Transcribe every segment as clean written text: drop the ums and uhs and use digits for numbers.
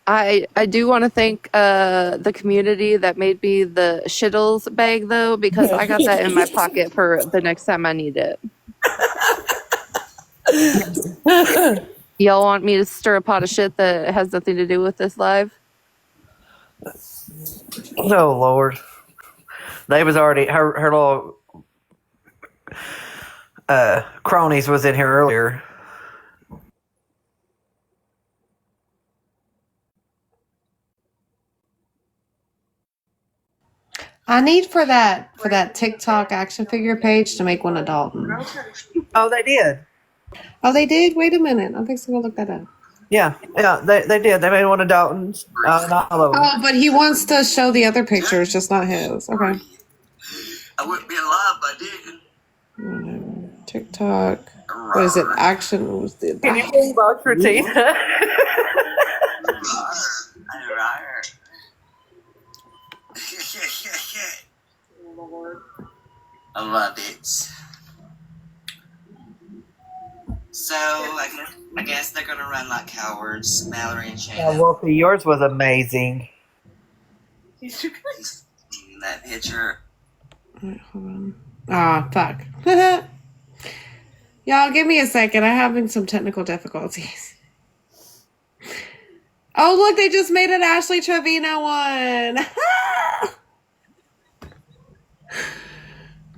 I do want to thank the community that made me the shittles bag though, because I got that in my pocket for the next time I need it. Y'all want me to stir a pot of shit that has nothing to do with this live? Oh Lord, they was already her little cronies was in here earlier. I need for that TikTok action figure page to make one of Dalton. Oh, they did. Oh, they did? Wait a minute. I'm fixing to look that up. Yeah, they did. They made one of Dalton's. Not all of them. Oh, but he wants to show the other pictures, just not his. Okay. I wouldn't be alive if I didn't. TikTok. What is it? Action. What was the? Can you bring box for tea? I love it. So, I guess they're gonna run like cowards, Mallory and Shannon. Yeah, Wolfie, yours was amazing. That picture. Wait, hold on. Ah, fuck. Y'all, give me a second. I'm having some technical difficulties. Oh, look, they just made an Ashley Trevino one.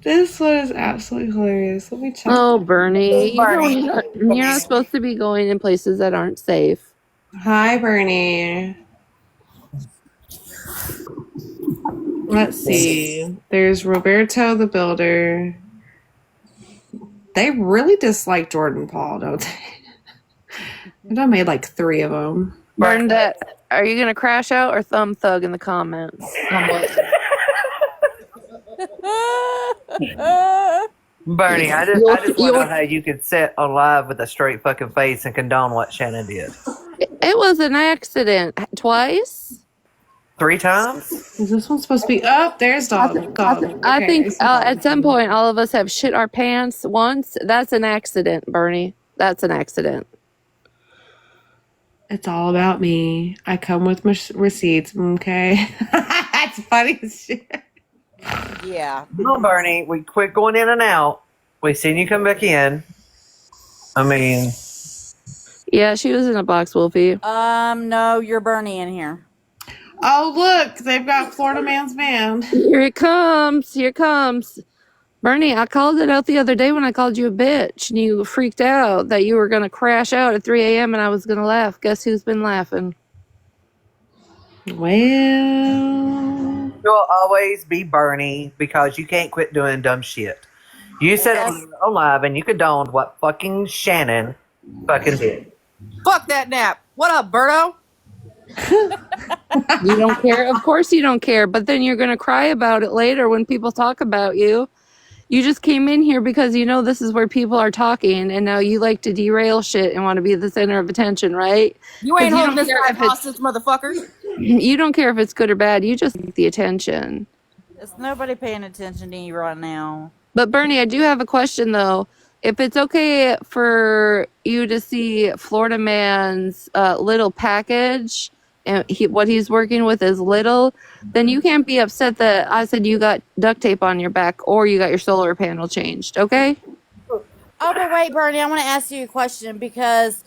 This one is absolutely hilarious. Let me check. Oh, Bernie, you're not supposed to be going in places that aren't safe. Hi, Bernie. Let's see. There's Roberto the Builder. They really dislike Jordan Paul, don't they? I made like 3 of them. Bernadette, are you gonna crash out or thumb thug in the comments? Bernie, I just want to know how you could sit on live with a straight fucking face and condone what Shannon did. It was an accident. Twice? 3 times? Is this one supposed to be up? There's Dalton. I think at some point all of us have shit our pants once. That's an accident, Bernie. That's an accident. It's all about me. I come with my receipts, okay? That's funny as shit. Yeah. No, Bernie, we quit going in and out. We seen you come back in. I mean... Yeah, she was in a box, Wolfie. No, you're Bernie in here. Oh, look, they've got Florida Man's Band. Here it comes. Here it comes. Bernie, I called it out the other day when I called you a bitch, and you freaked out that you were going to crash out at 3 a.m. and I was going to laugh. Guess who's been laughing? Well... You'll always be Bernie because you can't quit doing dumb shit. You said on live and you condoned what fucking Shannon fucking did. Fuck that nap. What up, Berto? You don't care? Of course you don't care, but then you're going to cry about it later when people talk about you. You just came in here because you know this is where people are talking, and now you like to derail shit and want to be the center of attention, right? You ain't holding this guy hostage, motherfucker. You don't care if it's good or bad. You just like the attention. There's nobody paying attention to you right now. But Bernie, I do have a question though. If it's okay for you to see Florida Man's little package and what he's working with is little, then you can't be upset that I said you got duct tape on your back or you got your solar panel changed, okay? Oh, but wait, Bernie, I want to ask you a question because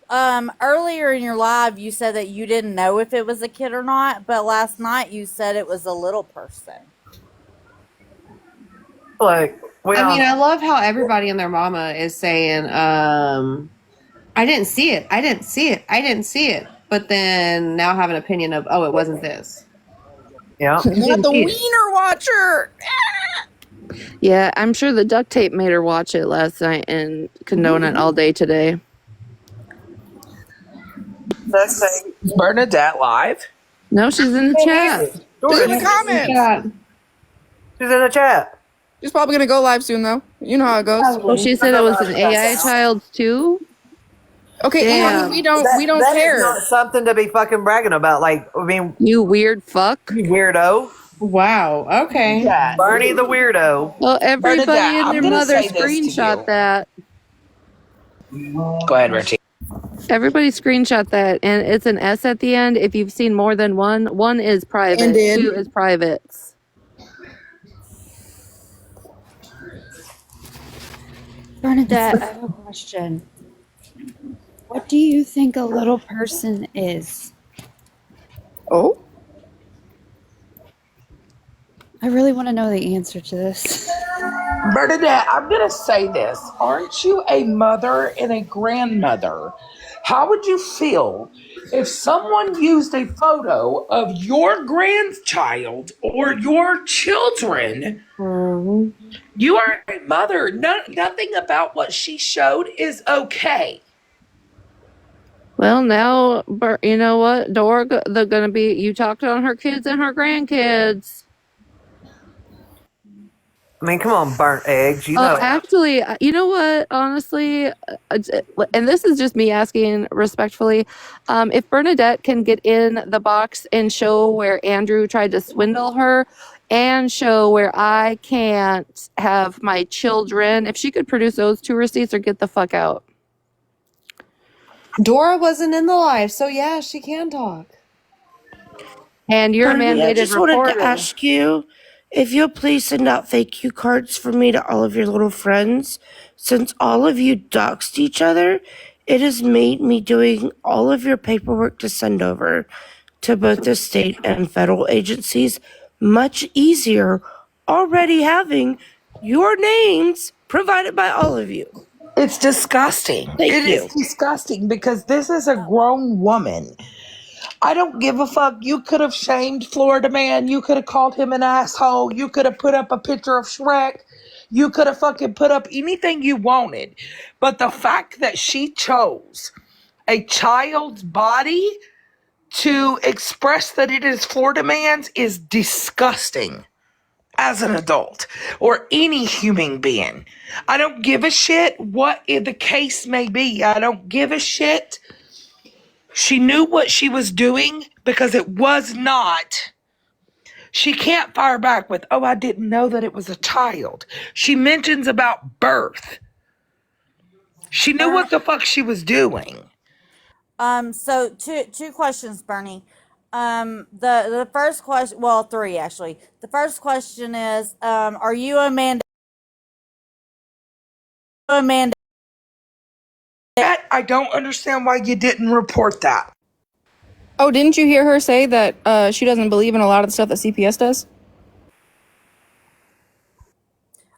earlier in your live you said that you didn't know if it was a kid or not, but last night you said it was a little person. Like, I love how everybody and their mama is saying, I didn't see it. I didn't see it. I didn't see it. But then now have an opinion of, oh, it wasn't this. Yeah. Not the wiener watcher. Yeah, I'm sure the duct tape made her watch it last night and condone it all day today. Let's say Bernadette live? No, she's in the chat. She's in the comments. She's in the chat. She's probably going to go live soon, though. You know how it goes. Well, she said it was an AI child, too? Okay, Damn. we don't that care. Is not something to be fucking bragging about. Like, I mean, You weird fuck. you weirdo. Wow. Okay. Yeah. Bernie the weirdo. Well, everybody Bernadette, and I'm their gonna mother say this to screenshot you. that. Go ahead, Richie. Everybody screenshot that, and it's an S at the end. If you've seen more than one, one is private, Ended. 2 is privates. Bernadette, I have a question. What do you think a little person is? Oh? I really want to know the answer to this. Bernadette, I'm going to say this. Aren't you a mother and a grandmother? How would you feel if someone used a photo of your grandchild or your children? You are a mother. Nothing about what she showed is okay. Well, now, you know what? Dora, they're going to be, you talked on her kids and her grandkids. I mean, come on, burnt eggs. You know. Actually, you know what? Honestly, and this is just me asking respectfully, if Bernadette can get in the box and show where Andrew tried to swindle her and show where I can't have my children, if she could produce those 2 receipts or get the fuck out. Dora wasn't in the live, so yeah, she can talk. And you're a Bernadette, mandated I just reporter. wanted to ask you if you'll please send out thank you cards for me to all of your little friends. Since all of you doxed each other, it has made me doing all of your paperwork to send over to both the state and federal agencies much easier, already having your names provided by all of you. It's disgusting. It is disgusting because this is a grown woman. I don't give a fuck. You could have shamed Florida Man. You could have called him an asshole. You could have put up a picture of Shrek. You could have fucking put up anything you wanted. But the fact that she chose a child's body to express that it is Florida Man's is disgusting. As an adult or any human being, I don't give a shit what the case may be. I don't give a shit. She knew what she was doing because it was not. She can't fire back with, oh, I didn't know that it was a child. She mentions about birth. She knew what the fuck she was doing. So two questions, Bernie. The first question, well, 3 actually. The first question is, are you Amanda? I don't understand why you didn't report that. Oh, didn't you hear her say that she doesn't believe in a lot of the stuff that CPS does?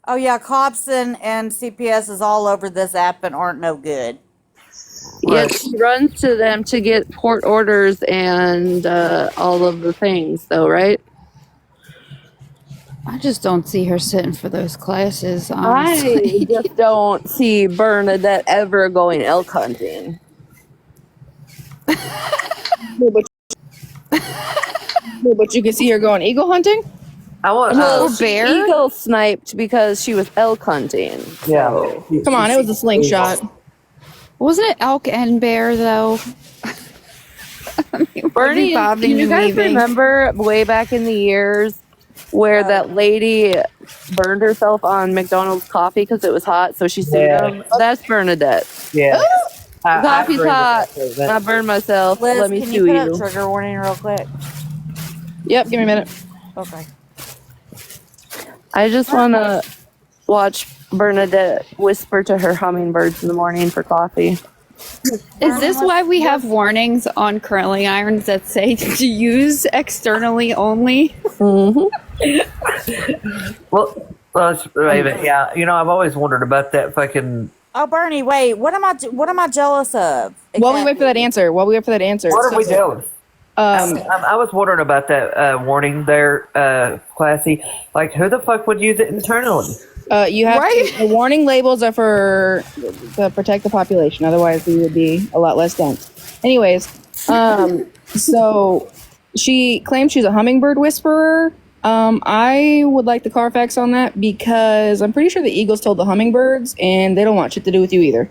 Oh yeah, cops and CPS is all over this app and aren't no good. Yes, she runs to them to get court orders and all of the things, though, right? I just don't see her sitting for those classes, honestly. I just don't see Bernadette ever going elk hunting. But you can see her going eagle hunting? I want Well, Or bear? she eagle sniped because she was elk hunting. yeah. Come on, it was a slingshot. Wasn't it elk and bear, though? Bernie, do you guys remember way back in the years where that lady burned herself on McDonald's coffee because it was hot, so she sued them? That's Bernadette. Yeah. Coffee's hot. That. I burned myself. Liz, Let me can sue you put you. a trigger warning real quick? Yep, give me a minute. Okay. I just want to watch Bernadette whisper to her hummingbirds in the morning for coffee. Is this why we have warnings on curling irons that say to use externally only? Mm-hmm. Well, yeah. You know, I've always wondered about that fucking. Oh, Bernie, wait. What am I jealous of? While we wait for that answer, What are we doing? I was wondering about that warning there, Classy. Like, who the fuck would use it internally? You have the warning labels are for to protect the population. Otherwise, we would be a lot less dense. Anyways, so she claims she's a hummingbird whisperer. I would like the Carfax on that because I'm pretty sure the Eagles told the hummingbirds, and they don't want shit to do with you either.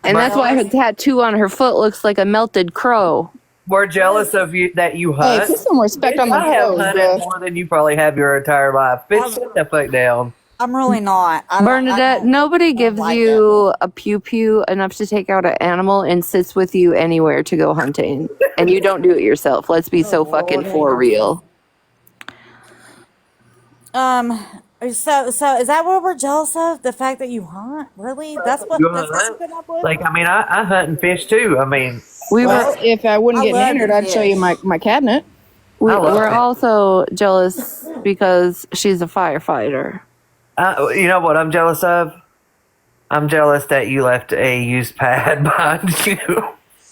And that's why her tattoo on her foot looks like a melted crow. We're jealous of you that you Hey, hunt. put some respect on I my have toes, hunted bro. more than you probably have your entire life. Bitch, sit the fuck down. I'm really not. Bernadette, nobody gives like you a pew pew enough to take out an animal and sits with you anywhere to go hunting, and you don't do it yourself. Let's be so fucking for real. So is that what we're jealous of? The fact that you hunt? Really? That's what You you've hunt? been up with? Like, I mean, I hunt and fish too. I mean, Well, if I wouldn't I get love mannered, to I'd show you my cabinet. We're also jealous because she's a firefighter. you know what I'm jealous of? I'm jealous that you left a used pad behind you.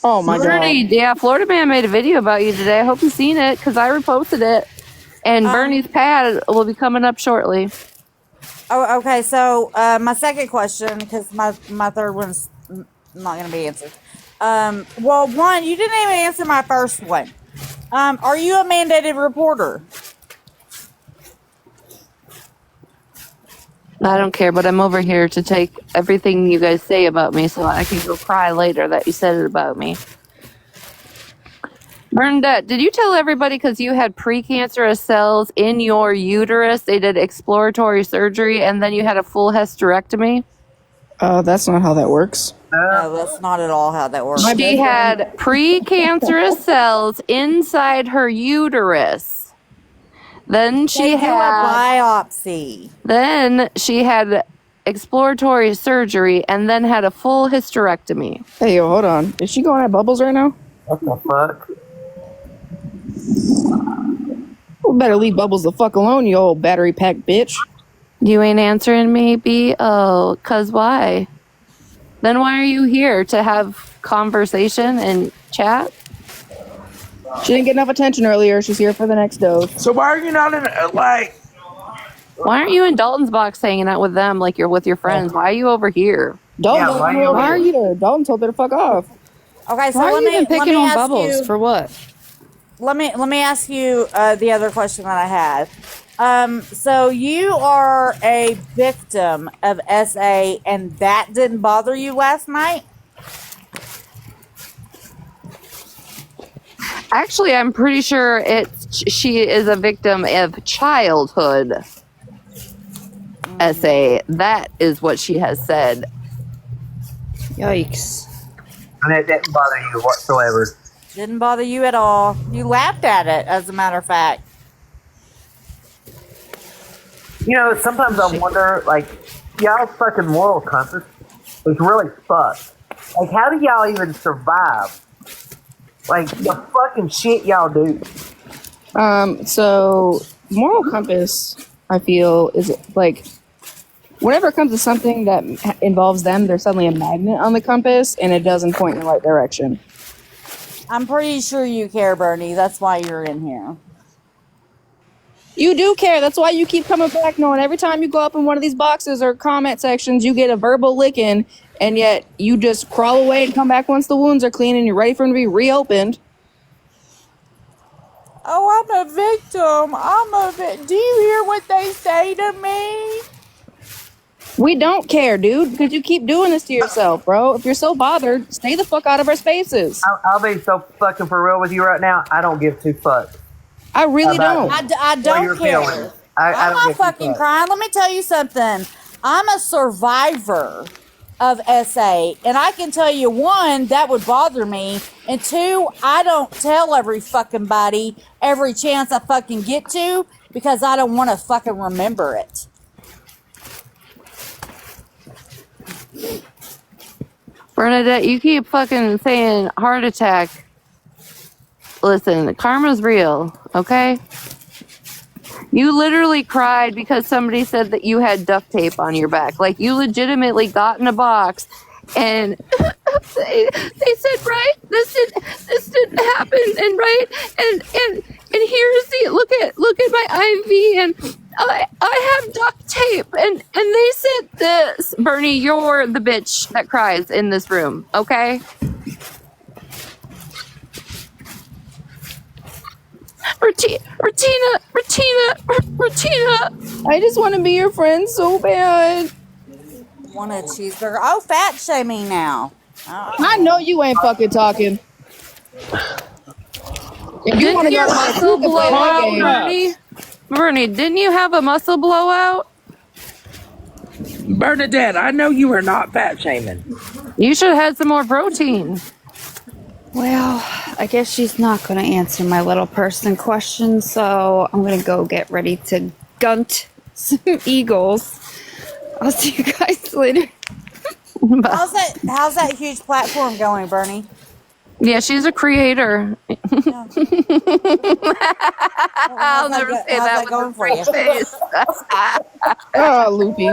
Oh my Bernie, god! yeah, Florida Man made a video about you today. I hope you've seen it because I reposted it, and Bernie's pad will be coming up shortly. Oh, okay. So my second question, because my third one's not going to be answered. Well, one, you didn't even answer my first one. Are you a mandated reporter? I don't care, but I'm over here to take everything you guys say about me so I can go cry later that you said it about me. Bernadette, did you tell everybody because you had precancerous cells in your uterus, they did exploratory surgery, and then you had a full hysterectomy? That's not how that works. No, that's not at all how that works. She had precancerous cells inside her uterus. Then she had a biopsy. Then she had exploratory surgery and then had a full hysterectomy. Hey, yo, hold on. Is she going at bubbles right now? What the fuck? You better leave Bubbles the fuck alone, you old battery pack bitch. You ain't answering me, B? Oh, 'cause why? Then why are you here? To have conversation and chat? She didn't get enough attention earlier. She's here for the next dose. So why are you not in like? Why aren't you in Dalton's box hanging out with them like you're with your friends? Why are you over here? Dalton, why are you there? Dalton told her to fuck off. Okay, so why are you even picking on ask Bubbles? you- For what? Let me ask you the other question that I had. So you are a victim of SA, and that didn't bother you last night? Actually, I'm pretty sure she is a victim of childhood SA. That is what she has said. Yikes. And it didn't bother you whatsoever. Didn't bother you at all. You laughed at it, as a matter of fact. You know, sometimes I wonder, like, y'all's fucking moral compass is really fucked. Like, how do y'all even survive? Like, the fucking shit y'all do. So moral compass, I feel, is like whenever it comes to something that involves them, there's suddenly a magnet on the compass, and it doesn't point in the right direction. I'm pretty sure you care, Bernie. That's why you're in here. You do care. That's why you keep coming back, knowing every time you go up in one of these boxes or comment sections, you get a verbal licking, and yet you just crawl away and come back once the wounds are clean and you're ready for them to be reopened. Oh, I'm a victim. Do you hear what they say to me? We don't care, dude, because you keep doing this to yourself, bro. If you're so bothered, stay the fuck out of our spaces. I'll be so fucking for real with you right now. I don't give two fucks. I really don't. I don't care. I'm not fucking crying. Let me tell you something. I'm a survivor of SA, and I can tell you, one, that would bother me, and two, I don't tell every fucking body every chance I fucking get to because I don't want to fucking remember it. Bernadette, you keep fucking saying heart attack. Listen, karma's real, okay? You literally cried because somebody said that you had duct tape on your back. Like, you legitimately got in a box and they said, right, this didn't happen, and right, and here's the look at my IV, and I have duct tape, and they said this. Bernie, you're the bitch that cries in this room, okay? Retina. I just want to be your friend so bad. Want a cheeseburger? Oh, fat shaming now. Oh. I know you ain't fucking talking. If you want to Didn't your go muscle blow out, Bernie? Bernie, didn't you have a muscle blowout? Bernadette, I know you are not fat shaming. You should have had some more protein. Well, I guess she's not going to answer my little person question, so I'm going to go get ready to gunt some eagles. I'll see you guys later. How's that huge platform going, Bernie? Yeah, she's a creator. Yeah. I'll never say that with a straight face. Oh, Loopy.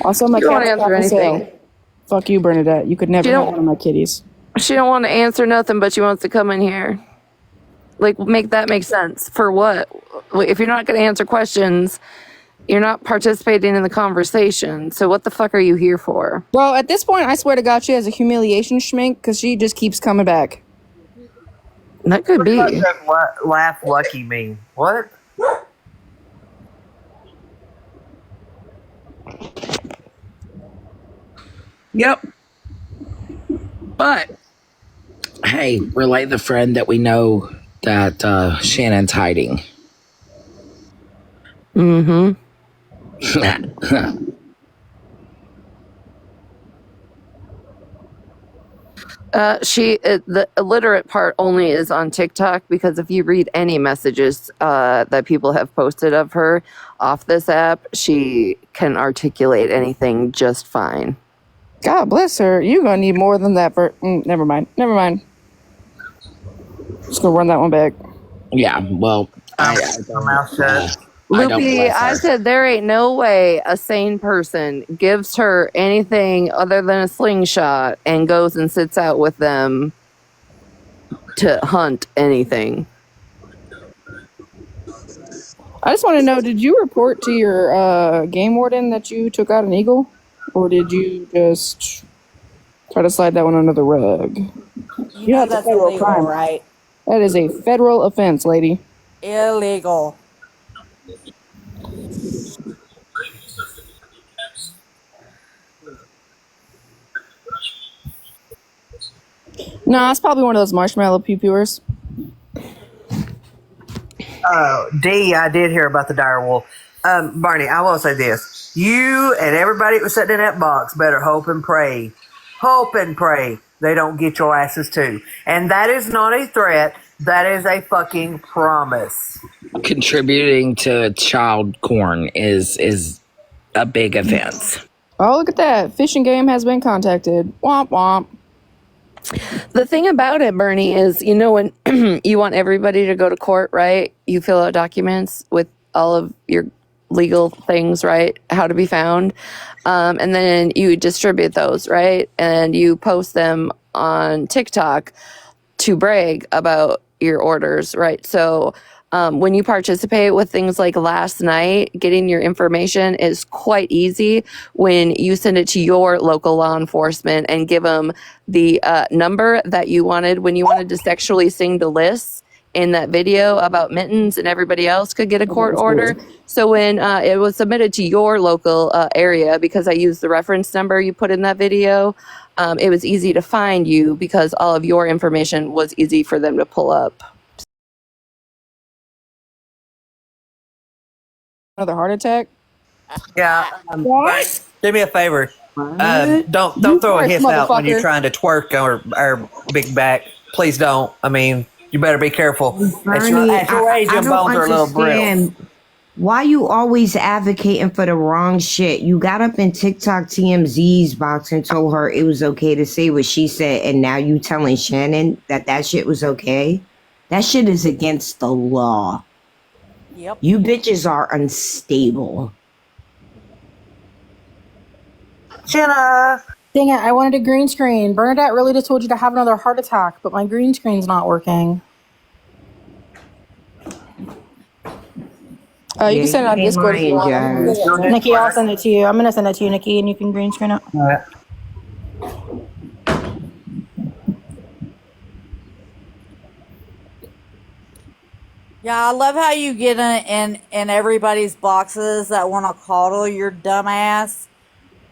Also, my You don't cat answer anything. Fuck you, Bernadette. You could never have one of my kitties. She don't want to answer nothing, but she wants to come in here. Like, make that make sense. For what? If you're not going to answer questions, you're not participating in the conversation. So what the fuck are you here for? Bro, at this point, I swear to God, she has a humiliation schmink because she just keeps coming back. That could be. What does laugh lucky mean? What? Yep. But hey, relay the friend that we know that Shannon's hiding. Mm-hmm. The illiterate part only is on TikTok, because if you read any messages that people have posted of her off this app, she can articulate anything just fine. God bless her. You're gonna need more than that for. Never mind. Just gonna run that one back. Yeah. Well, I Loopy, I said there ain't no way a sane person gives her anything other than a slingshot and goes and sits out with them to hunt anything. I just want to know, did you report to your game warden that you took out an eagle? Or did you just try to slide that one under the rug? You know that's illegal, crime. right? That is a federal offense, lady. Illegal. Nah, it's probably one of those marshmallow pew-pewers. D, I did hear about the dire wolf. Barney, I will say this. You and everybody that was sitting in that box better hope and pray they don't get your asses too. And that is not a threat. That is a fucking promise. Contributing to child porn is a big offense. Oh, look at that. Fish and Game has been contacted. Womp womp. The thing about it, Bernie, is, you know, when you want everybody to go to court, right? You fill out documents with all of your legal things, right? How to be found. And then you distribute those, right? And you post them on TikTok to brag about your orders, right? So when you participate with things like last night, getting your information is quite easy when you send it to your local law enforcement and give them the number that you wanted when you wanted to sexually sing the lists in that video about Mittens and everybody else could get a court order. So when it was submitted to your local area, because I used the reference number you put in that video, it was easy to find you because all of your information was easy for them to pull up. Another heart attack? Yeah. What? Do me a favor. Don't throw a hiss out when you're trying to twerk our big back. Please don't. I mean, you better be careful. Bernie, at your age, your bones are a little brittle. Why you always advocating for the wrong shit? You got up in TikTok TMZ's box and told her it was okay to say what she said, and now you telling Shannon that shit was okay? That shit is against the law. Yep. You bitches are unstable. Jenna. Dang it, I wanted a green screen. Bernadette really just told you to have another heart attack, but my green screen's not working. You can send it on Discord if you want. Nikki, I'll send it to you. I'm going to send it to you, Nikki, and you can green screen it. All right. Yeah, I love how you get in everybody's boxes that want to coddle your dumb ass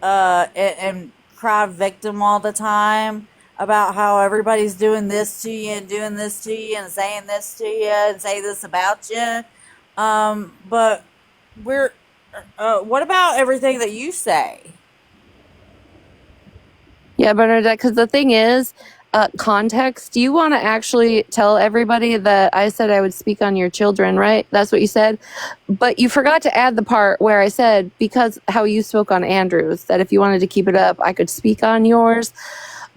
and cry victim all the time about how everybody's doing this to you and doing this to you and saying this to you and say this about you. But we're. What about everything that you say? Yeah, Bernadette, because the thing is, context, you want to actually tell everybody that I said I would speak on your children, right? That's what you said. But you forgot to add the part where I said, because how you spoke on Andrew's, that if you wanted to keep it up, I could speak on yours.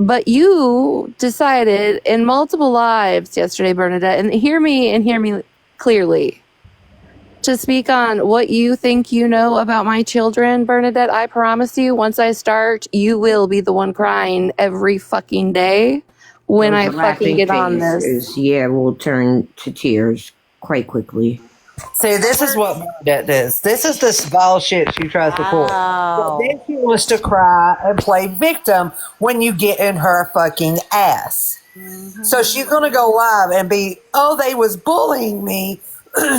But you decided in multiple lives yesterday, Bernadette, and hear me clearly, to speak on what you think you know about my children, Bernadette. I promise you, once I start, you will be the one crying every fucking day when Those I fucking laughing get on this. faces, yeah, will turn to tears quite quickly. See, this is what Bernadette does. This is the vile shit she tries to pull. But then she wants to cry and play victim when you get in her fucking ass. So she's going to go live and be, oh, they was bullying me.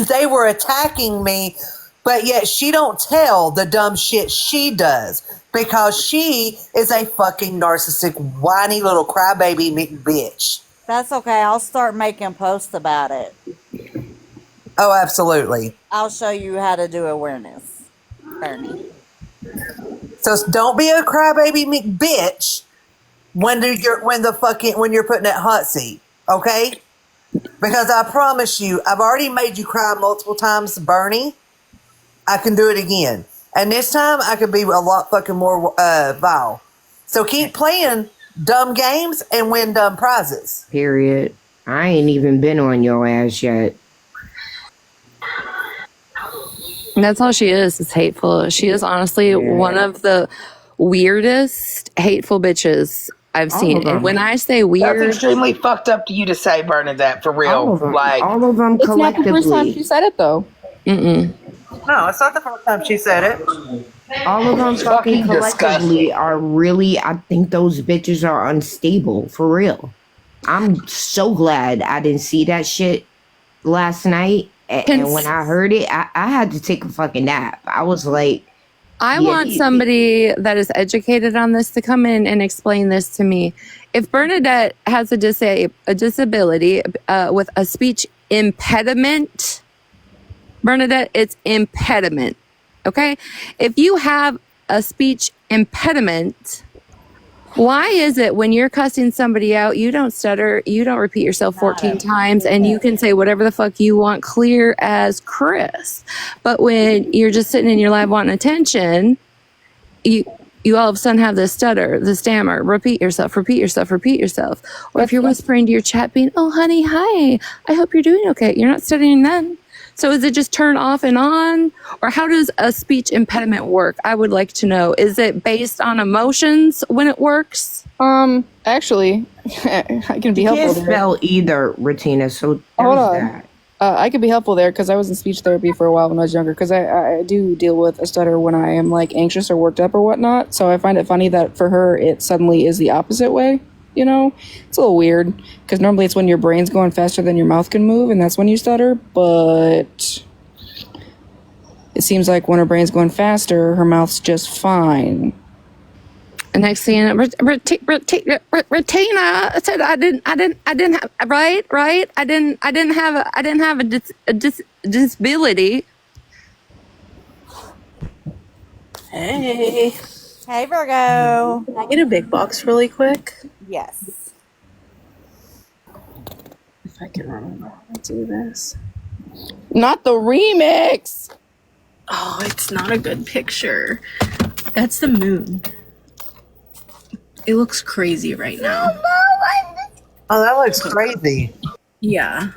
They were attacking me. But yet she don't tell the dumb shit she does because she is a fucking narcissistic, whiny little crybaby bitch. That's okay. I'll start making posts about it. Oh, absolutely. I'll show you how to do awareness, Bernie. So don't be a crybaby bitch when you're putting that hot seat, okay? Because I promise you, I've already made you cry multiple times, Bernie. I can do it again, and this time I could be a lot fucking more vile. So keep playing dumb games and win dumb prizes. Period. I ain't even been on your ass yet. And that's all she is hateful. She is honestly one of the weirdest hateful bitches I've seen. And when I say weird, that's extremely fucked up to you to say, Bernadette, for real. All of them, like all of them It's not collectively. the first time she said it, though. No, it's not the first time she said it. All of them fucking collectively are really, I think those bitches are unstable, for real. I'm so glad I didn't see that shit last night. And when I heard it, I had to take a fucking nap. I was like, I want somebody that is educated on this to come in and explain this to me. If Bernadette has a disability with a speech impediment, Bernadette, it's impediment. Okay? If you have a speech impediment, why is it when you're cussing somebody out, you don't stutter, you don't repeat yourself 14 times, and you can say whatever the fuck you want, clear as Chris? But when you're just sitting in your lab wanting attention, you all of a sudden have the stutter, the stammer, repeat yourself. Or if you're whispering to your chat being, oh, honey, hi, I hope you're doing okay. You're not stuttering then. So is it just turn off and on? Or how does a speech impediment work? I would like to know. Is it based on emotions when it works? Actually, I can be helpful. You can't spell either, Retina, so hold on. that. I could be helpful there because I was in speech therapy for a while when I was younger because I do deal with a stutter when I am like anxious or worked up or whatnot. So I find it funny that for her, it suddenly is the opposite way. You know, it's a little weird because normally it's when your brain's going faster than your mouth can move and that's when you stutter. But it seems like when her brain's going faster, her mouth's just fine. And next thing you know, Retina said, I didn't have right. I didn't have a disability. Hey. Hey, Virgo. Can I get a big box really quick? Yes. If I can remember how to do this. Not the remix. Oh, it's not a good picture. That's the moon. It looks crazy right now. Oh, that looks crazy. Yeah.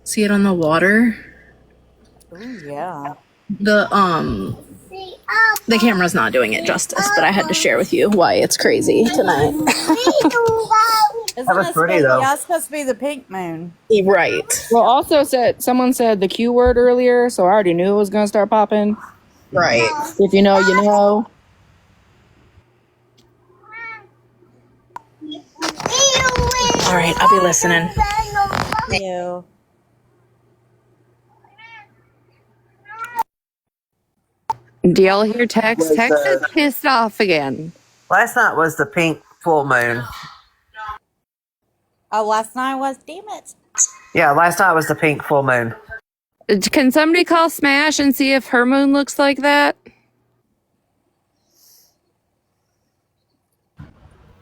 See it on the water? Oh, yeah. The camera's not doing it justice, but I had to share with you why it's crazy tonight. Isn't it pretty, though? Yeah, it's supposed to be the pink moon. Right. Well, also someone said the Q word earlier, so I already knew it was going to start popping. Right. If you know, you know. All right, I'll be listening. Thank you. Do y'all hear Tex? Tex is pissed off again. Last night was the pink full moon. Oh, last night was, damn it. Yeah, last night was the pink full moon. Can somebody call Smash and see if her moon looks like that?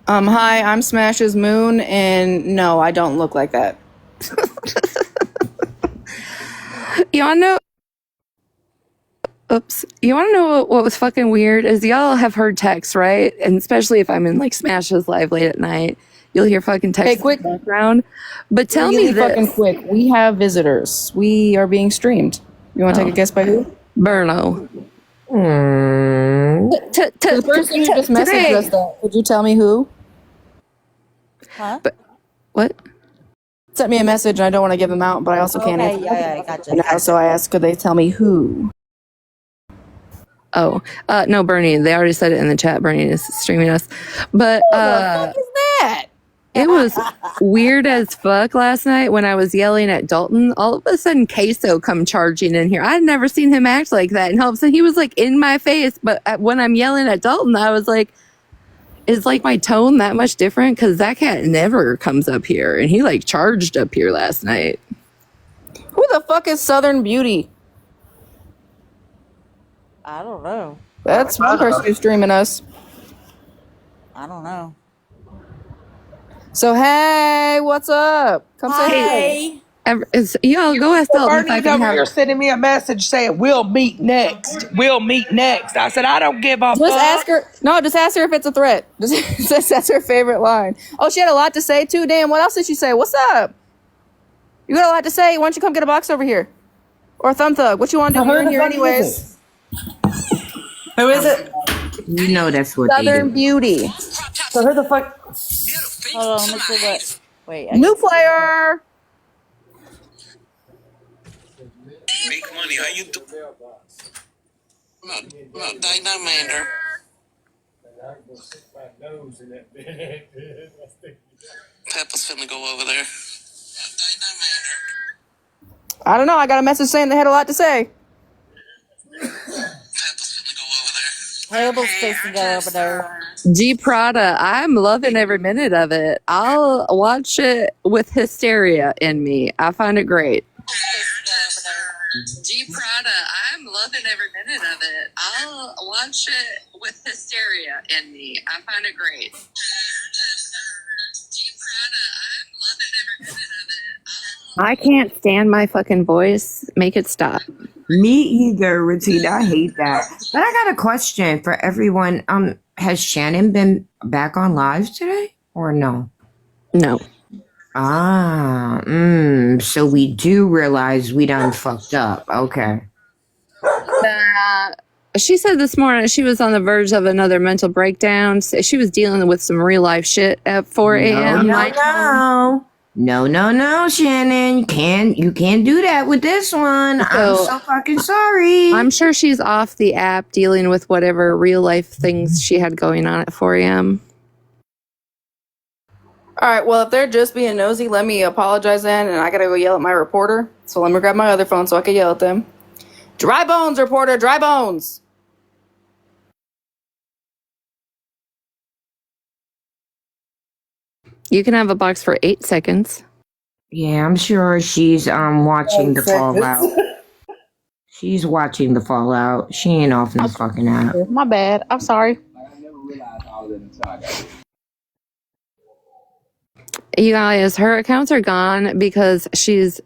Hi, I'm Smash's moon, and no, I don't look like that. You wanna know? Oops. You wanna know what was fucking weird? Is y'all have heard texts, right? And especially if I'm in like Smash's live late at night, you'll hear fucking texts Hey, quick. in the background. But tell really me this. fucking quick. We have visitors. We are being streamed. You want to take a guess by who? Burno. The person who just messaged us that, could you tell me who? Huh? But what? Sent me a message and I don't want to give them out, but I also can't Okay, answer. yeah, gotcha. Now, so I asked, could they tell me who? Oh, no, Bernie. They already said it in the chat. Bernie is streaming us. But What the fuck is that? it was weird as fuck last night when I was yelling at Dalton. All of a sudden, Queso come charging in here. I'd never seen him act like that. And all of a sudden, he was like in my face. But when I'm yelling at Dalton, I was like, is like my tone that much different? Because that cat never comes up here. And he like charged up here last night. Who the fuck is Southern Beauty? I don't know. That's one person who's streaming us. I don't know. So, hey, what's up? Come say hey. Y'all go ask Dalton if I Bernie's can over have here sending me a message saying, we'll meet next. We'll meet next. I said, I don't give a Just fuck. ask her. No, just ask her if it's a threat. Just that's her favorite line. Oh, she had a lot to say too. Damn, what else did she say? What's up? You got a lot to say. Why don't you come get a box over here? Or a thumb thug. What you want to do? We're in here anyways. Who is it? You know that's what Southern they do. Beauty. So who the fuck? Hold on, let me see what. Wait. New player. Make money. How you do? No, Dynamander. Peppa's finna go over there. I don't know. I got a message saying they had a lot to say. Table's fixing to go over there. G Prada. I'm loving every minute of it. I'll watch it with hysteria in me. I find it great. G Prada. I'm loving every minute of it. I'll watch it with hysteria in me. I find it great. G Prada. I'm loving every minute of it. I can't stand my fucking voice. Make it stop. Me either, Ratina. I hate that. But I got a question for everyone. Has Shannon been back on live today or no? No. So we do realize we done fucked up. Okay. She said this morning she was on the verge of another mental breakdown. She was dealing with some real life shit at 4 a.m. No, Shannon. You can't do that with this one. I'm so fucking sorry. I'm sure she's off the app dealing with whatever real life things she had going on at 4 a.m. All right. Well, if they're just being nosy, let me apologize then, and I gotta go yell at my reporter. So let me grab my other phone so I can yell at them. Dry bones, reporter. Dry bones. You can have a box for 8 seconds. Yeah, I'm sure she's watching the fallout. She's watching the fallout. She ain't off no fucking app. My bad. I'm sorry. You guys, her accounts are gone because she's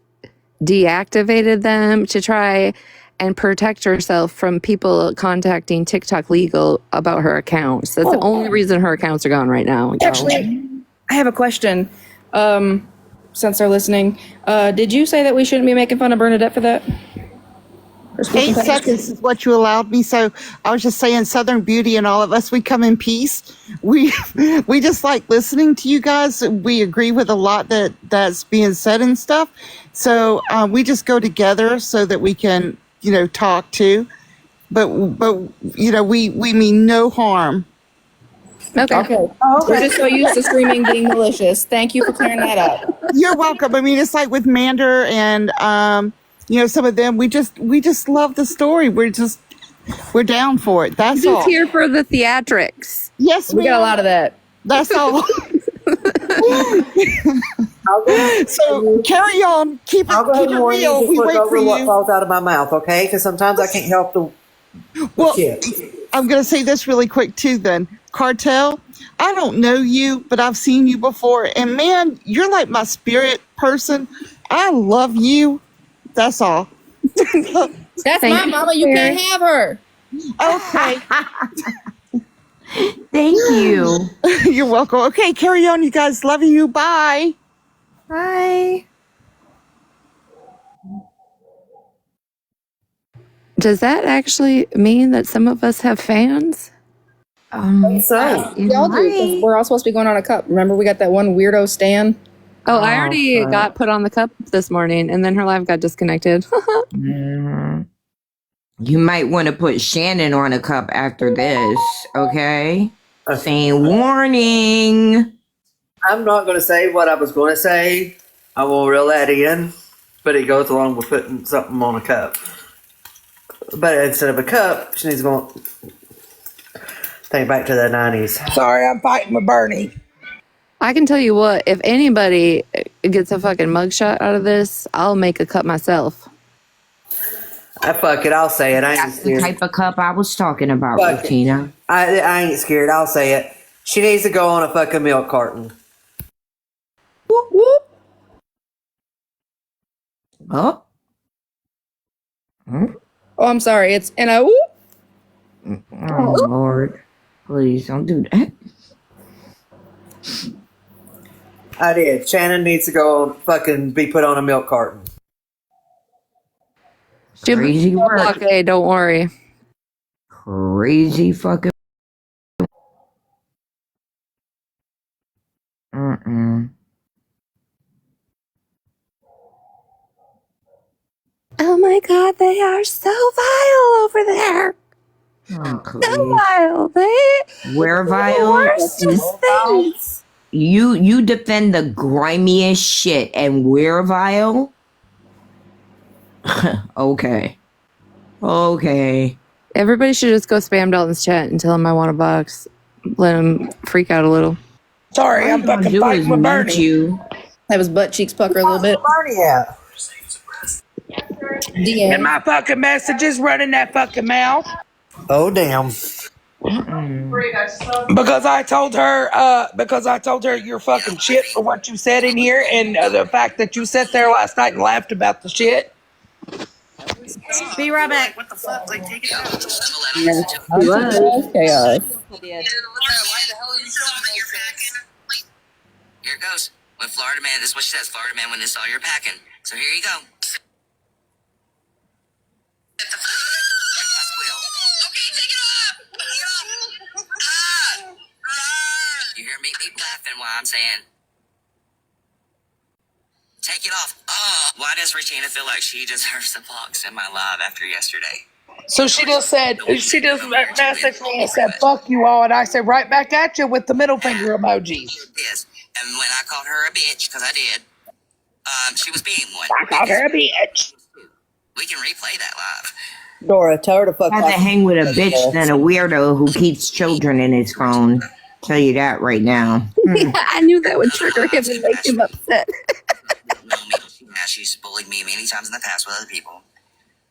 deactivated them to try and protect herself from people contacting TikTok legal about her accounts. That's the only reason her accounts are gone right now. Actually, I have a question. Since they're listening, did you say that we shouldn't be making fun of Bernadette for that? 8 seconds is what you allowed me. So I was just saying, Southern Beauty and all of us, we come in peace. We just like listening to you guys. We agree with a lot that's being said and stuff. So we just go together so that we can, talk too. But we mean no harm. Okay. We're just so used to screaming being malicious. Thank you for clearing that up. You're welcome. I mean, it's like with Mander and some of them. We just love the story. We're down for it. That's all. Just here for the theatrics. Yes, we got a lot of that. That's all. I'll go ahead So carry on. Keep I'll go it ahead and warn you. real. Just We look wait for over what you. falls out of my mouth, okay? Because sometimes I can't help the Well, shit. I'm going to say this really quick too then. Cartel, I don't know you, but I've seen you before. And man, you're like my spirit person. I love you. That's all. That's Thank my you, mama. You Sarah. can't have her. Okay. Thank you. You're welcome. Okay, carry on, you guys. Love you. Bye. Bye. Does that actually mean that some of us have fans? So, It Y'all do, because might. we're all supposed to be going on a cup. Remember, we got that one weirdo Stan? Oh, I already fuck. got put on the cup this morning, and then her live got disconnected. Mhm. You might want to put Shannon on a cup after this, okay? Saying warning. I'm not going to say what I was going to say. I will reel that in, but it goes along with putting something on a cup. But instead of a cup, she needs to go think back to the 90s. Sorry, I'm fighting with Bernie. I can tell you what, if anybody gets a fucking mugshot out of this, I'll make a cup myself. Fuck it, I'll say it. I ain't That's the scared. type of cup I was talking about, Fuck it. Tina. I ain't scared. I'll say it. She needs to go on a fucking milk carton. Whoop, whoop. Oh. Oh, I'm sorry. It's and I. Whoop. Oh, Lord. Please don't do that. I did. Shannon needs to go on fucking be put on a milk carton. Crazy work. Okay, don't worry. Crazy fucking. Oh my god, they are so vile over there. Oh, So please. vile. We're The vile. worstest things. You defend the grimiest shit and we're vile? Okay. Okay. Everybody should just go spam Dalton's chat and tell him I want a box. Let him freak out a little. Sorry, I'm All you gonna fucking do fighting is with mute Bernie. you. Have his butt cheeks pucker a little bit. Barney at? And my fucking messages running that fucking mouth. Oh damn. Because I told her you're fucking shit for what you said in here, and the fact that you sat there last night and laughed about the shit. Be right back. What the fuck? Like, take it out. Yes, chaos. Here it goes. When Florida Man, this is what she says. Florida Man, when this all you're packing. So here you go. You hear me laughing while I'm saying, take it off. Oh, why does Regina feel like she deserves a box in my live after yesterday? So she just messaged me and said, fuck you all. And I said, right back at you with the middle finger emoji. Yes. And when I called her a bitch, because I did, she was being one. I called her a bitch. We can replay that live. Dora, tell her to fuck I'd rather off. hang with a bitch than a weirdo who keeps children in his phone. Tell you that right now. I knew that would trigger him and make him upset. She's bullied me many times in the past with other people.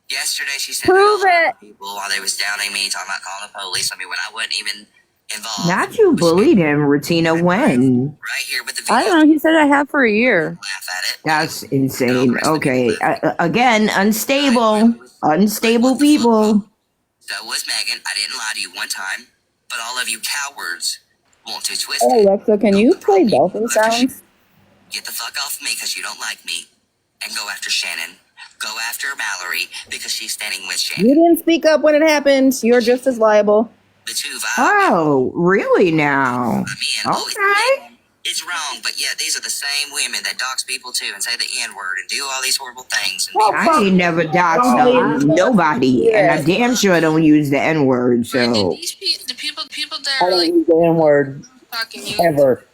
Yesterday, she said Prove it. people while they was downing me, talking about calling the police on me when I wasn't even involved. Not you bullied him, Retina. When? Right here with the video. I don't know. He said I have for a year. Laugh at it. That's insane. Okay. Again, unstable. Unstable people. So was Megan. I didn't lie to you one time, but all of you cowards want to twist Oh, it. Alexa, can you play dolphin sounds? Get the fuck off me because you don't like me, and go after Shannon. Go after Mallory because she's standing with Shannon. You didn't speak up when it happened. You're just as liable. The two Oh, really now? Okay. It's wrong, but yet these are the same women that dox people too and say the N-word and do all these horrible things. And I ain't never doxed nobody, and I damn sure don't use the N word. So The people I there don't use the N word talking you. ever.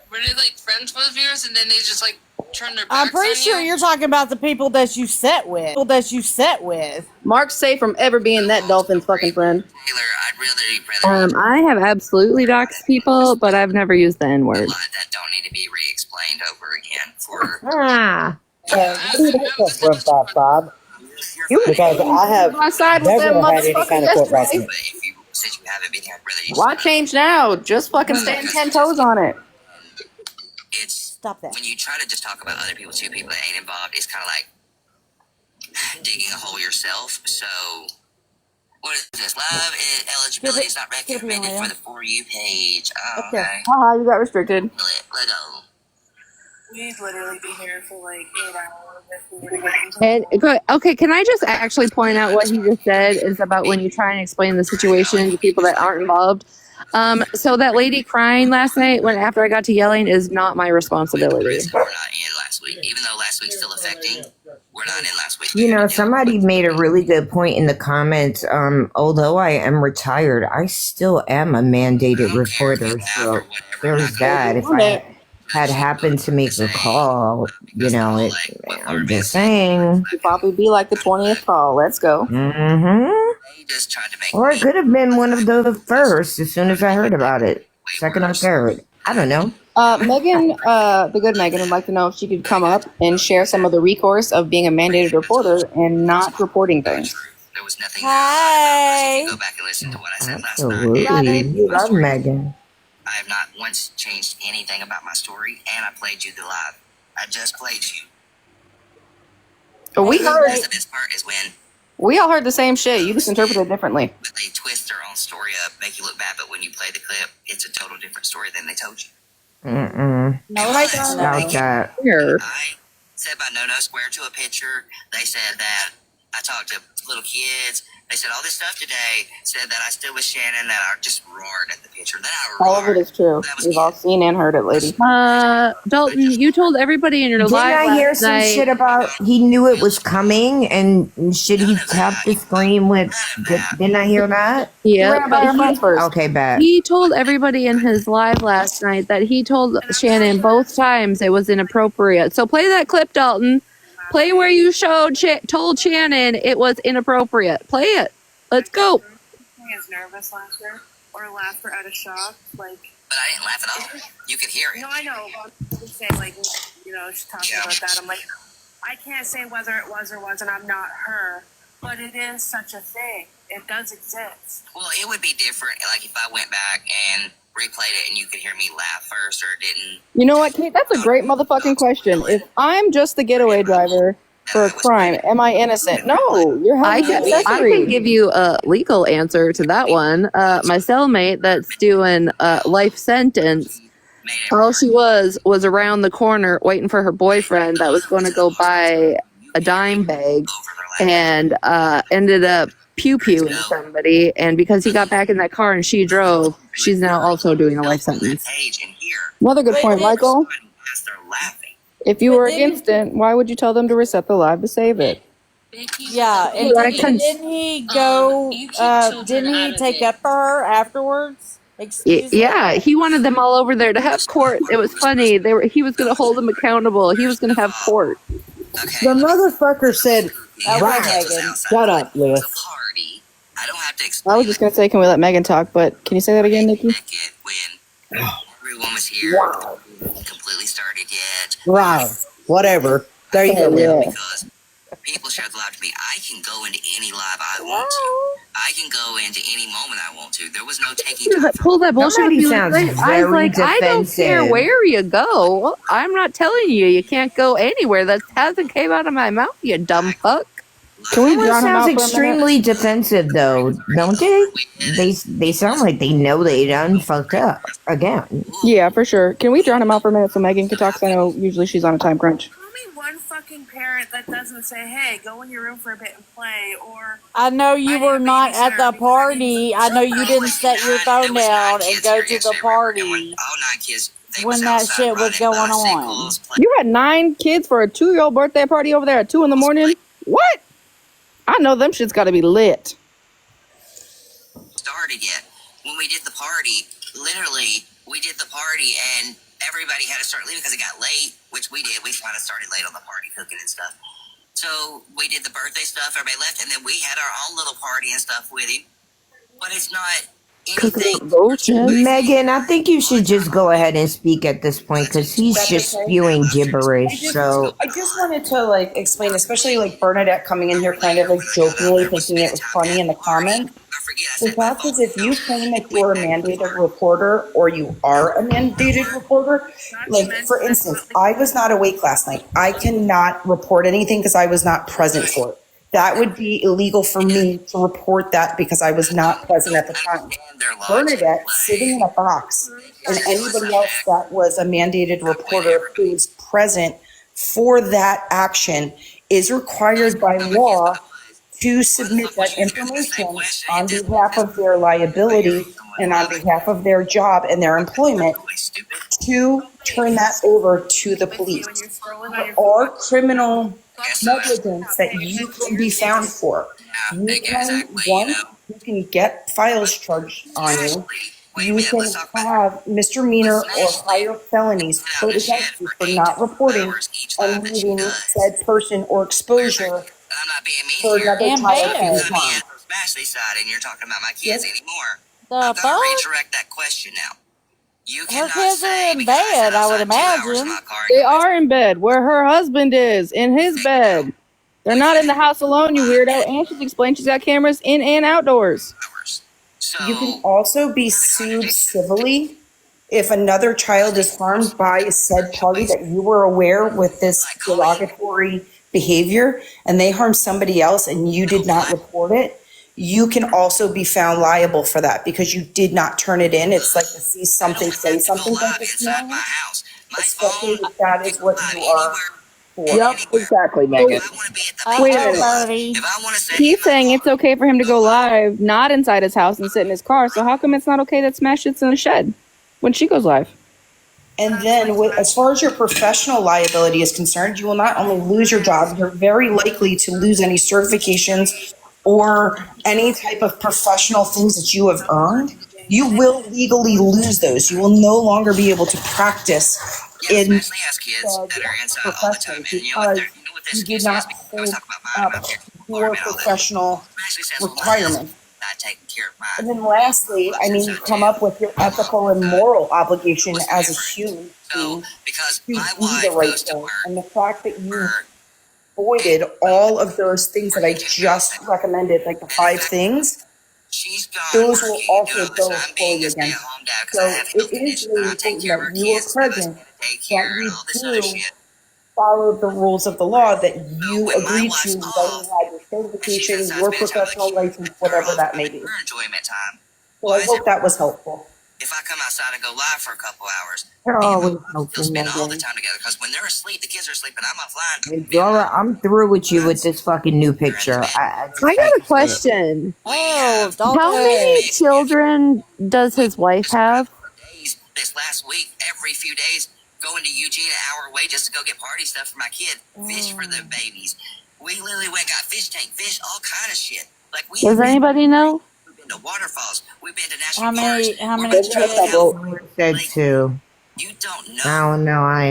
Were they like friends with viewers and then they just like turn their I'm backs pretty on sure you? you're talking about the people that you set with. People that you set with. Mark's safe from ever being that dolphin's fucking friend. Taylor, I'd rather I have absolutely doxed people, but I've never used the N word. that don't need to be re-explained over again for Ah. Where did that come from, 5-5? Because I have My side with them never had any kind motherfuckers of court yesterday. document. since you haven't been here, I'd rather you Why change now? Just fucking stand 10 toes on it. it's Stop that. when you try to just talk about other people, people that ain't involved, it's kind of like digging a hole yourself. So, what is this? Love eligibility is not recommended for the For You page. Oh, okay. Haha, you got restricted. Let go. We'd literally be here for like 8 hours if we were to get into And okay, can I just actually point out what he just said is about when you try and explain the situation to people that aren't involved. So that lady crying last night when after I got to yelling is not my responsibility. We're not in last week, even though last week's still affecting. We're not in last week. You know, somebody made a really good point in the comments. Although I am retired, I still am a mandated reporter. So there's that. If I had happened to make a call, you know, I'm just saying. You'd probably be like the 20th call. Let's go. Or it could have been one of the first as soon as I heard about it. Second or third. I don't know. Megan, the good Megan, would like to know if she could come up and share some of the recourse of being a mandated reporter and not reporting things. There was nothing Hey. go back and listen to what I said last Absolutely. night. You love Megan. I have not once changed anything about my story, and I played you the live. I just played you. We heard. The best part is when We all heard the same shit. You just interpreted it differently. they twist their own story up, make you look bad, but when you play the clip, it's a total different story than they told you. Mm-mm. No, I don't. About that. I said my no square to a picture. They said that I talked to little kids. They said all this stuff today. Said that I stood with Shannon. That I just roared at the picture. Then I All of it is true. We've all seen and heard it, lady. Dalton, you told everybody in your Didn't live I hear last some night. shit about he knew it was coming and should he tap the screen with? Didn't I hear that? Yeah, but Okay, bet. he told everybody in his live last night that he told Shannon both times it was inappropriate. So play that clip, Dalton. Play where you told Shannon it was inappropriate. Play it. Let's go. is nervous laughter or laughter out of shock, like. But I didn't laugh at all. You could hear it. No, I know. But I'm just saying, like, you know, she's talking about that. I'm like, I can't say whether it was or wasn't. I'm not her, but it is such a thing. It does exist. Well, it would be different, like if I went back and replayed it and you could hear me laugh first, or didn't. You know what, Kate? That's a great motherfucking question. If I'm just the getaway driver for a crime, am I innocent? No, you're I having can, I can give you a legal answer to that one. My cellmate that's doing a life sentence, all she was around the corner waiting for her boyfriend that was going to go buy a dime bag and ended up pew-pewing somebody. And because he got back in that car and she drove, she's now also doing a life sentence. Another good point, Michael. If you were against it, why would you tell them to reset the live to save it? Yeah, and didn't he go? Didn't he take up for her afterwards? Excuse me? Yeah, he wanted them all over there to have court. It was funny. He was going to hold them accountable. He was going to have court. The motherfucker said, right. Shut up, Liz. I was just going to say, can we let Megan talk? But can you say that again, Nikki? Everyone was here. Completely started yet. Right. Whatever. There you go. Yeah. Because people showed the live to me. I can go into any live I want to. I can go into any moment I want to. There was no taking time. Pull that bullshit. Somebody with you sounds I was very like, I don't care defensive. where you go. I'm not telling you. You can't go anywhere. That hasn't came out of my mouth, you dumb fuck. Can we Everyone drown him out sounds for a minute? extremely defensive, though, don't they? They sound like they know they done fucked up again. Yeah, for sure. Can we drown him out for a minute so Megan can talk? 'Cause I know usually she's on a time crunch. Tell me one fucking parent that doesn't say, "Hey, go in your room for a bit and play," or I know you were not at the party. I know you didn't set your phone down and go to the party when that shit was going on. You had 9 kids for a 2-year-old birthday party over there at 2 a.m? What? I know them shit's got to be lit. Started yet. When we did the party, literally, we did the party and everybody had to start leaving because it got late, which we did. We kind of started late on the party cooking and stuff. So we did the birthday stuff. Everybody left, and then we had our own little party and stuff with him. But it's not anything. Megan, I think you should just go ahead and speak at this point because he's That's just okay. spewing gibberish. So I just wanted to like explain, especially like Bernadette coming in here kind of like jokingly thinking it was funny in the comments. The fact is, if you claim that you are a mandated reporter or you are a mandated reporter, like for instance, I was not awake last night. I cannot report anything because I was not present for it. That would be illegal for me to report that because I was not present at the time. Bernadette sitting in a box and anybody else that was a mandated reporter who's present for that action is required by law to submit that information on behalf of their liability and on behalf of their job and their employment to turn that over to the police. There are criminal negligence that you can be found for. You can, one, you can get files charged on you. You can have misdemeanor or higher felonies put against you for not reporting and leaving said person or exposure for another And child to bad. be harmed. Ashley side, and you're talking about my kids anymore. The I'm gonna fuck? redirect that question now. You Her cannot kids are say in because I sat bed, I would outside 2 hours in imagine. my car. They are in bed where her husband is, in his bed. They're not in the house alone, you weirdo. And she's explained she's got cameras in and outdoors. You can also be sued civilly if another child is harmed by said party that you were aware with this derogatory behavior and they harm somebody else and you did not report it. You can also be found liable for that because you did not turn it in. It's like the see something, say something type of scenario, especially if that is what you are for. Yep, exactly, Megan. Wait a minute. He's saying it's okay for him to go live, not inside his house and sit in his car. So how come it's not okay that Smash sits in the shed when she goes live? And then as far as your professional liability is concerned, you will not only lose your job, you're very likely to lose any certifications or any type of professional things that you have earned. You will legally lose those. You will no longer be able to practice in profession because you did not hold up your professional requirements. And then lastly, I mean, you come up with your ethical and moral obligation as a human being to do the right thing. And the fact that you avoided all of those things that I just recommended, like the 5 things, those will also go fully against you. So it is really important that you are present, that you do follow the rules of the law that you agreed to when you had your certification, your professional license, whatever that may be. So I hope that was helpful. If I come outside and go live for a couple hours, they're always they'll helpful, spend all the Megan. time together because when they're asleep, the kids are asleep and I'm offline. Dora, I'm through with you with this fucking new picture. I got a question. Oh, How many children does his wife have? This last week, every few days, going to Eugene an hour away just to go get party stuff for my kid, fish for the babies. We literally went and got fish tank, fish, all kind of shit. Like we. Does anybody know? We've been to waterfalls. We've been to national parks. How many kids? Said too. You don't know. I don't know. I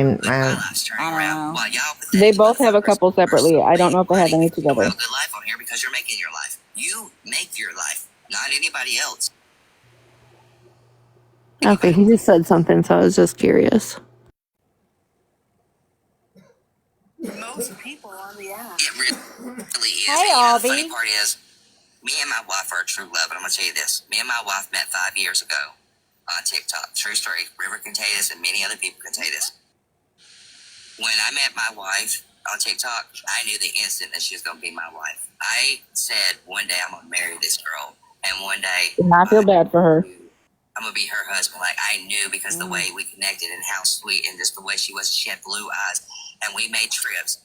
I don't know. They both have a couple separately. I don't know if they have any together. Have a good life on here because you're making your life. You make your life, not anybody else. Okay, he just said something, so I was just curious. Most people on the app. It really is. Hey, And the Albie. funny part is, me and my wife are a true love, and I'm going to tell you this. Me and my wife met 5 years ago on TikTok. True story. River can tell you this, and many other people can tell you this. When I met my wife on TikTok, I knew the instant that she was going to be my wife. I said, one day I'm going to marry this girl, and one day I feel bad for her. I'm going to be her husband. Like, I knew because the way we connected and how sweet and just the way she was. She had blue eyes. And we made trips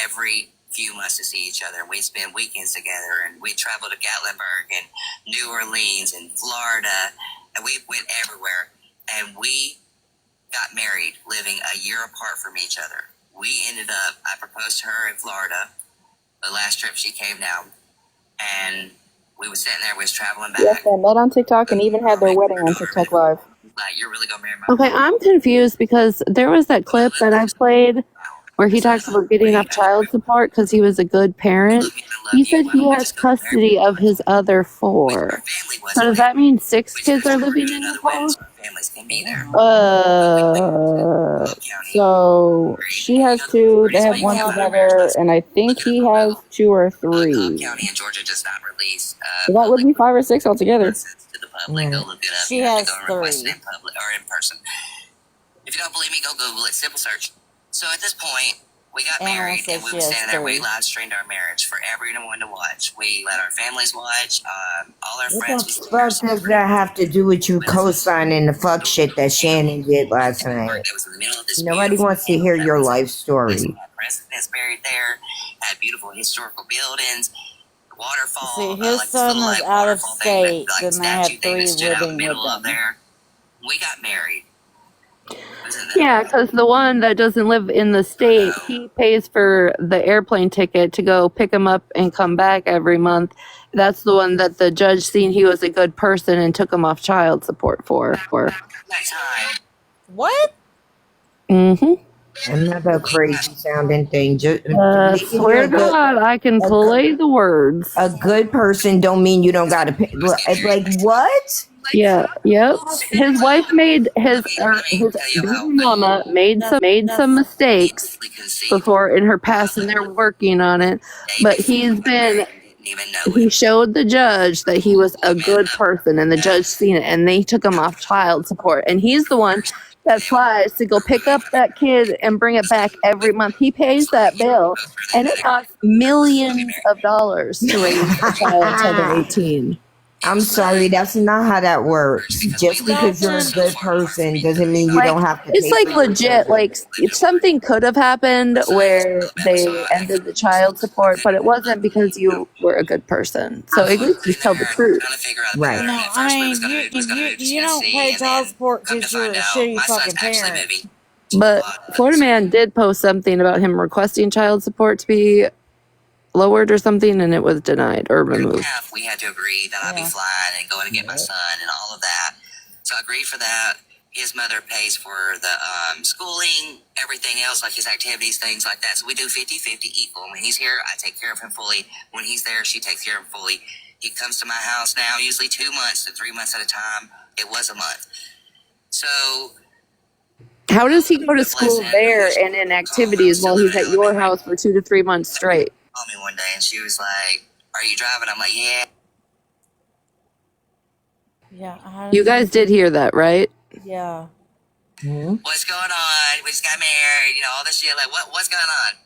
every few months to see each other. And we'd spend weekends together. And we traveled to Gatlinburg and New Orleans and Florida. And we went everywhere. And we got married living a year apart from each other. We ended up, I proposed to her in Florida. The last trip she came down. And we was sitting there, we was traveling back. Yes, they met on TikTok and even had their wedding on TikTok Live. Like, you're really gonna marry my Okay, I'm confused because there was that clip that I played where he talks about getting off child support because he was a good parent. He said he has custody of his other 4. So does that mean 6 kids are living in his house? families can be there. So she has 2, they have 1 together, and I think he has 2 or 3. County in Georgia does not release So that would be 5 or 6 altogether. to the public. Go look it up. She You have has to go and request 3. it in public or in person. If you don't believe me, go Google it. Simple search. So at this point, we got Anna married, says and we she were has standing there. We 3. live streamed our marriage for everyone to watch. We let our families watch. All our What friends. the fuck does that have to do with you co-signing the fuck shit that Shannon did last night? It was in the middle of this Nobody wants to hear your life story. presidents buried there. Had beautiful historical buildings. Waterfall. See, his son is out of state, then they have 3 living with them. There. We got married. Yeah, because the one that doesn't live in the state, he pays for the airplane ticket to go pick him up and come back every month. That's the one that the judge seen he was a good person and took him off child support for. What? Mm-hmm. Another crazy sounding thing. Just Swear to God, I can play the words. A good person don't mean you don't gotta pay. Like what? Yeah. Yep. His wife made his baby mama made some mistakes before in her past, and they're working on it. But he showed the judge that he was a good person, and the judge seen it, and they took him off child support. And he's the one that flies to go pick up that kid and bring it back every month. He pays that bill, and it costs millions of dollars to raise a child till they're 18. I'm sorry, that's not how that works. Just because you're a good person doesn't mean you don't have to. It's like legit. Like if something could have happened where they ended the child support, but it wasn't because you were a good person. So at least you tell the truth, right? No, I mean, you don't pay child support because you're a shitty fucking parent. But Florida Man did post something about him requesting child support to be lowered or something, and it was denied or removed. We had to agree that I'd be flying and going to get my son and all of that. So I agreed for that. His mother pays for the schooling, everything else, like his activities, things like that. So we do 50-50 equal. When he's here, I take care of him fully. When he's there, she takes care of him fully. He comes to my house now, usually 2 months to 3 months at a time. It was a month. So how does he go to school there and in activities while he's at your house for 2 to 3 months straight? Called me one day and she was like, "Are you driving?" I'm like, "Yeah." Yeah. You guys did hear that, right? Yeah. What's going on? We just got married, all this shit. Like, what's going on?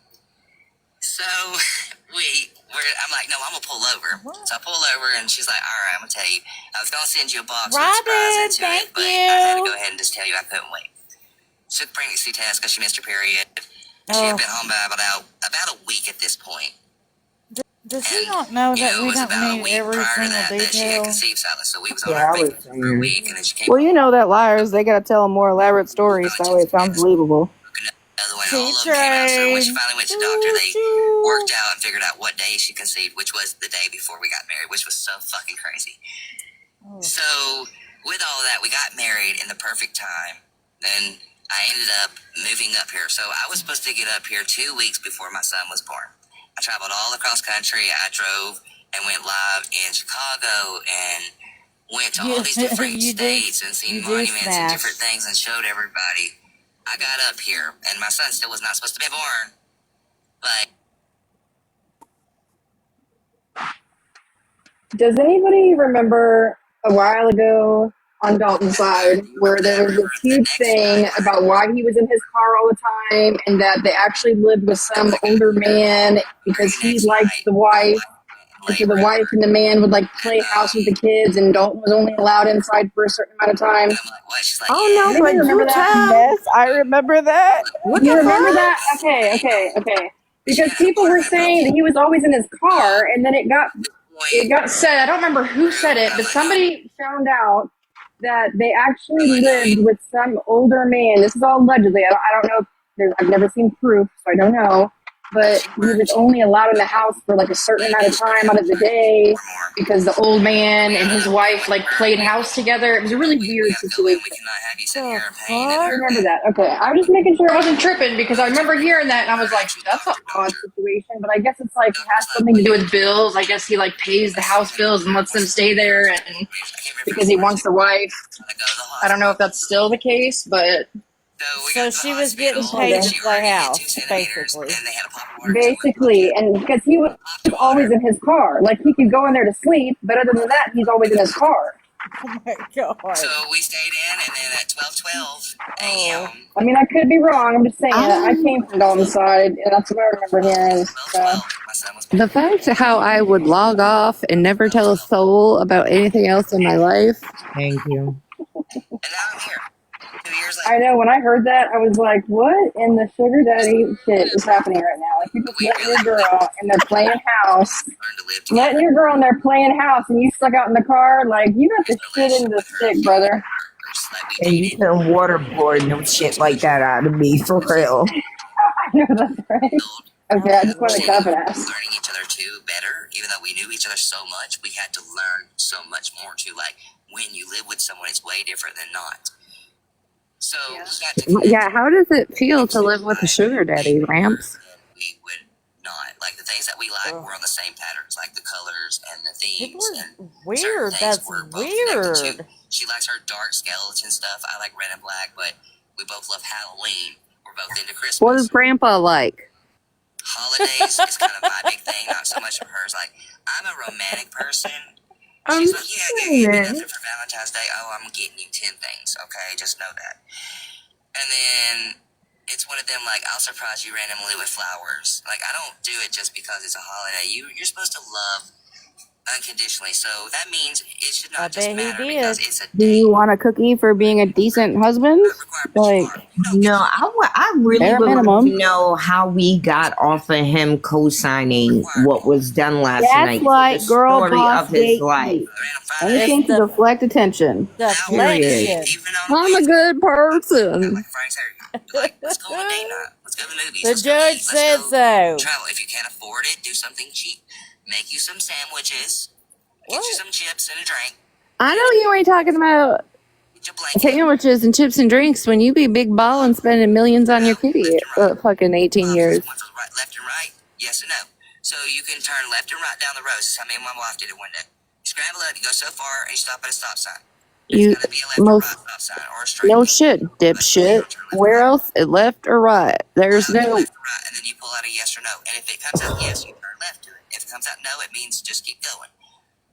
So I'm like, "No, I'm gonna pull over." So I pull over and she's like, "All right, I'm gonna tell you. I was gonna send you a box with a surprise into it, but I had to go ahead and just tell you I couldn't wait." She took a pregnancy test because she missed her period. She had been home by about a week at this point. Does he not know that we don't need every single detail? So we was on our vacation for a week, and then she came Well, you know that liars, they gotta tell a more elaborate story so it sounds believable. another one. All of them came out. So when she finally went to the doctor, they worked out and figured out what day she conceived, which was the day before we got married, which was so fucking crazy. So with all of that, we got married in the perfect time. Then I ended up moving up here. So I was supposed to get up here 2 weeks before my son was born. I traveled all across country. I drove and went live in Chicago and went to all these different states and seen monuments and different things and showed everybody. I got up here and my son still was not supposed to be born. But does anybody remember a while ago on Dalton's side where there was this huge thing about why he was in his car all the time and that they actually lived with some older man because he liked the wife? And so the wife and the man would like play house with the kids, and Dalton was only allowed inside for a certain amount of time. Oh no, but you tell. Yes, I remember that. What You the remember fuck? that? Okay. Because people were saying that he was always in his car, and then it got said. I don't remember who said it, but somebody found out that they actually lived with some older man. This is all allegedly. I don't know. I've never seen proof, so I don't know. but he was only allowed in the house for like a certain amount of time out of the day because the old man and his wife like played house together. It was a really weird situation. I remember that. Okay, I was just making sure I wasn't tripping because I remember hearing that and I was like, that's an odd situation. But I guess it's like it has something to do with bills. I guess he like pays the house bills and lets them stay there, and because he wants the wife. I don't know if that's still the case, but So she was getting paid to play house, basically. basically, and because he was always in his car, like he could go in there to sleep, but other than that, he's always in his car. Oh my god. So we stayed in, and then at 12:12 a.m. I mean, I could be wrong. I'm just saying. I came from Dalton's side, and that's what I remember hearing. So. The fact how I would log off and never tell a soul about anything else in my life. Thank you. I know. When I heard that, I was like, "What in the sugar daddy shit is happening right now? Like, you just letting your girl and they're playing house, letting your girl and they're playing house, and you stuck out in the car. Like, you got the shit in the stick, brother." And you can waterboard no shit like that out of me, for real. I know that's right. Okay, I just wanted to clap and ask. Learning each other too better, even though we knew each other so much, we had to learn so much more too. Like when you live with someone, it's way different than not. So we got to Yeah, how does it feel to live with a sugar daddy, Ramps? we would not like the things that we like were on the same patterns, like the colors and the themes. And Weird. certain things That's were both connected weird. to. She likes her dark skeleton stuff. I like red and black, but we both love Halloween. We're both into Christmas. What does Grandpa like? Holidays is kind of my big thing, not so much for hers. Like, I'm a romantic person. She's like, yeah, give me nothing for Valentine's Day. Oh, I'm getting you 10 things, okay? Just know that. And then it's one of them, like, I'll surprise you randomly with flowers. Like, I don't do it just because it's a holiday. You're supposed to love unconditionally. So that means it should not just matter because it's a Do you want a cookie for being a decent husband? Like, No, I really bare would like minimum. to know how we got off of him co-signing what was done last That's night. like The girl story boss of his gate life. anything to deflect attention. Period. I'm a good person. like, let's go on a date night. Let's go to the movies. The Let's go judge eat. said Let's go so. travel. If you can't afford it, do something cheap. Make you some sandwiches. Get you some chips and a drink. I know you ain't talking about sandwiches and chips and drinks when you be big ball and spending millions on your kitty fucking 18 years. Left and right, yes and no. So you can turn left and right down the road. This is how me and my wife did it one day. You scramble up, you go so far, and you stop at a stop sign. You It's gonna be a left or right stop sign or a straight. no shit, dipshit. Where else? Left or right? There's no. Left or right, and then you pull out a yes or no. And if it comes out yes, you turn left to it. If it comes out no, it means just keep going.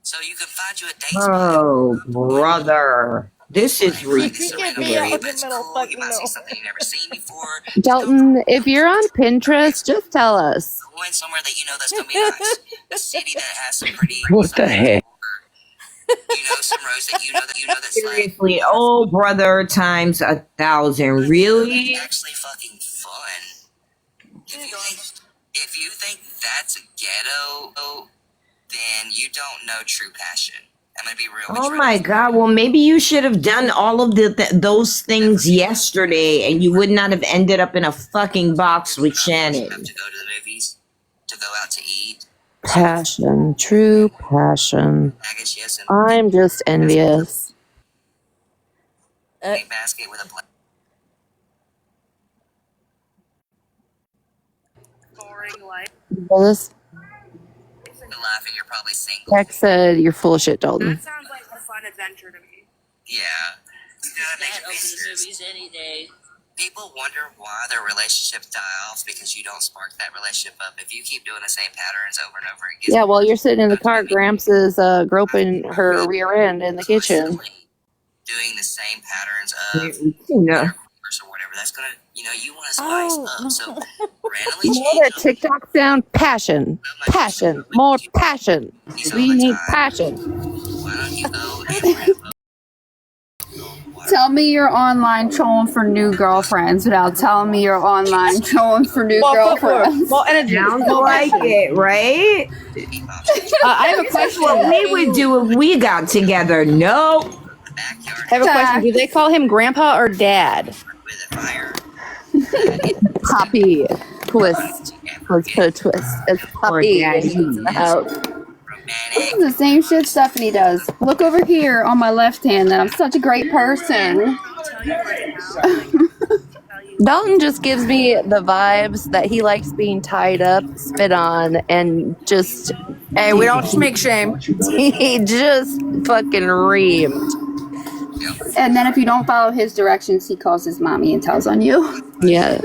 So you can find you a date spot. Oh, brother. This is ridiculous. Dalton, if you're on Pinterest, just tell us. Go in somewhere that you know that's gonna be nice. A city that has some pretty. What the heck? You know, some roads that you know that's like Seriously, oh, brother, times 1,000. Really? actually fucking fun. If you think that's a ghetto, then you don't know true passion. I'm gonna be real with you. Oh my God. Well, maybe you should have done all of those things yesterday and you would not have ended up in a fucking box with Shannon. To go to the movies, to go out to eat. Passion, true passion. I'm just envious. Basket with a black. Boring life. Well, this Laughing, you're probably single. text said you're full of shit, Dalton. That sounds like a fun adventure to me. Yeah. That makes movies any day. People wonder why their relationships die off because you don't spark that relationship up. If you keep doing the same patterns over and over again. Yeah, while you're sitting in the car, Gramps is groping her rear end in the kitchen. Doing the same patterns of or whatever, that's gonna, you want to spice up. So randomly You know that TikTok sound? Passion. Passion. More passion. We need passion. Why don't you go and Tell me you're online trolling for new girlfriends without telling me you're online trolling for new girlfriends. Well, energy. Sounds like it, right? I have a question. What we would do if we got together. No. I have a question. Do they call him grandpa or dad? Poppy twist. Let's put a twist. It's Puppy into the house. This is the same shit Stephanie does. Look over here on my left hand that I'm such a great person. Dalton just gives me the vibes that he likes being tied up, spit on, and just. Hey, we don't schmink shame. He just fucking reamed. And then if you don't follow his directions, he calls his mommy and tells on you. Yeah.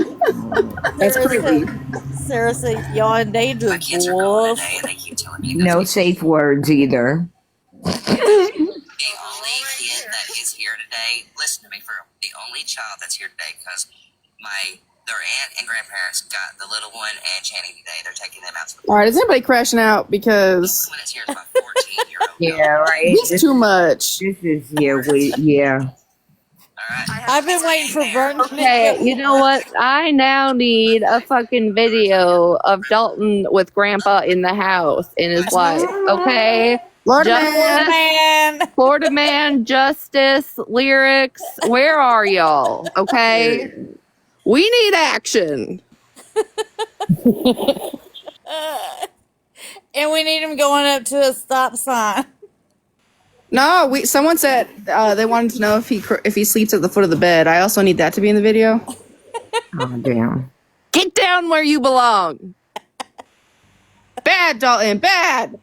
That's creepy. Sarah said, y'all in danger, wolf. No safe words either. The only kid that is here today, listen to me for the only child that's here today, because their aunt and grandparents got the little one and Channing today. They're taking them out to the All right, is anybody crashing out? Because one that's here is my 14-year-old. Yeah, right. it's too much. This is yeah. I've been waiting for Vernon. Okay, you know what? I now need a fucking video of Dalton with Grandpa in the house and his wife. Okay? Florida man. Florida man, Justice, lyrics. Where are y'all? Okay? We need action. And we need him going up to a stop sign. No, someone said they wanted to know if he sleeps at the foot of the bed. I also need that to be in the video. Oh damn. Get down where you belong. Bad, Dalton, bad.